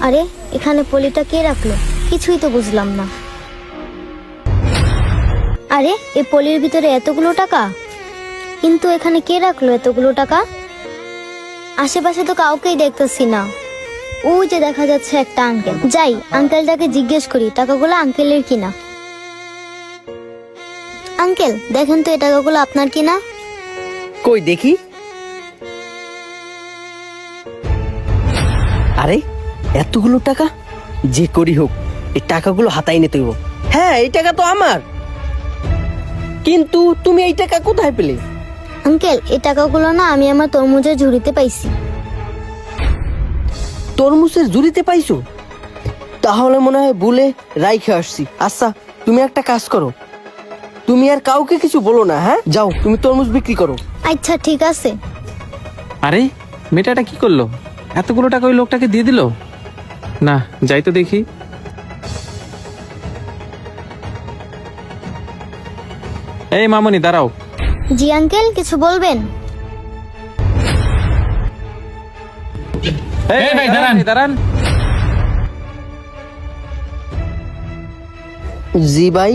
আরে এখানে পলিটা কে রাখলো? কিছুই তো বুঝলাম না। আরে এই পলির ভিতরে এতগুলো টাকা, কিন্তু এখানে কে রাখলো এতগুলো টাকা? আশেপাশে তো কাউকেই দেখতেছি না। ওই যে দেখা যাচ্ছে একটা আঙ্কেল। যাই, আঙ্কেলটাকে জিজ্ঞেস করি টাকাগুলো আঙ্কেলের কিনা। আঙ্কেল দেখেন তো এই টাকাগুলো আপনার কিনা? কই দেখি। আরে এতগুলো টাকা, যে করি হোক এই টাকাগুলো হাতায় নিতে হইব। হ্যাঁ, এই টাকা তো আমার। কিন্তু তুমি এই টাকা কোথায় পেলে? আঙ্কেল এই টাকাগুলো না আমি আমার তরমুজের ঝুড়িতে পাইছি। তরমুজের ঝুড়িতে পাইছো? তাহলে মনে হয় ভুলে রাইখে আসছি। আচ্ছা, তুমি একটা কাজ করো, তুমি আর কাউকে কিছু বলো না। হ্যাঁ, যাও তুমি তরমুজ বিক্রি করো। আচ্ছা ঠিক আছে। আরে মেয়েটা কি করলো? এতগুলো টাকা ওই লোকটাকে দিয়ে দিল। না, যাই তো দেখি। এই মামনি দাঁড়াও। জি আঙ্কেল, কিছু বলবেন? এই ভাই দাঁড়ান দাঁড়ান। জি ভাই।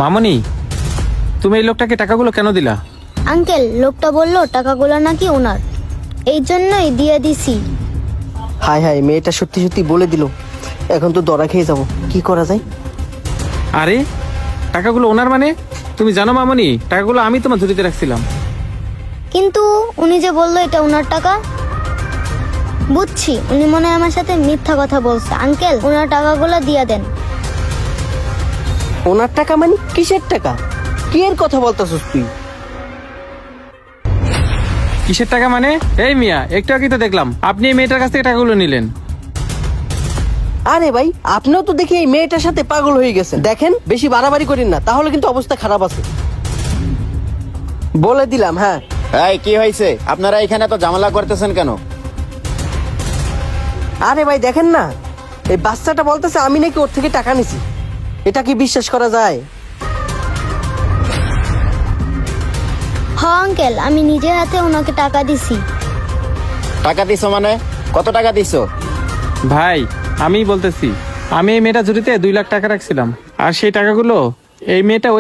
মামনি, তুমি এই লোকটাকে টাকাগুলো কেন দিলা? আঙ্কেল লোকটা বললো টাকাগুলো নাকি ওনার, এই জন্যই দিয়ে দিছি। হায় হায়, মেয়েটা সত্যি সত্যি বলে দিল। এখন তো দরা খেয়ে যাবো, কি করা যায়? আরে টাকাগুলো ওনার মানে? তুমি জানো মামনি, টাকাগুলো আমি তোমার ঝুড়িতে রাখছিলাম। কিন্তু উনি যে বললো এটা ওনার টাকা। বুঝছি, উনি মনে হয় আমার সাথে মিথ্যা কথা বলছে। আঙ্কেল ওনার টাকাগুলো দিয়ে দেন। ওনার টাকা মানে? কিসের টাকা? কি এর কথা বলতেছস তুই? কিসের টাকা মানে? এই মিয়া, একটু আগেই তো দেখলাম আপনি এই মেয়েটার কাছ থেকে টাকাগুলো নিলেন। আরে ভাই, আপনিও তো দেখি এই মেয়েটার সাথে পাগল হয়ে গেছেন। দেখেন, বেশি বাড়াবাড়ি করেন না, তাহলে কিন্তু অবস্থা খারাপ আছে। বলে দিলাম। হ্যাঁ, এই কি হয়েছে? আপনারা এখানে তো ঝামেলা করতেছেন কেন? আরে ভাই দেখেন না, এই বাচ্চাটা বলতেছে আমি নাকি ওর থেকে টাকা নিছি। এটা কি বিশ্বাস করা যায়? হ্যাঁ আঙ্কেল, আমি নিজের হাতে ওনাকে টাকা দিছি। টাকা দিছো মানে? কত টাকা দিছো? ভাই আমি বলতেছি, আমি এই মেয়েটা ঝুড়িতে 2 লাখ টাকা রাখছিলাম, আর সেই টাকাগুলো এই মেয়েটা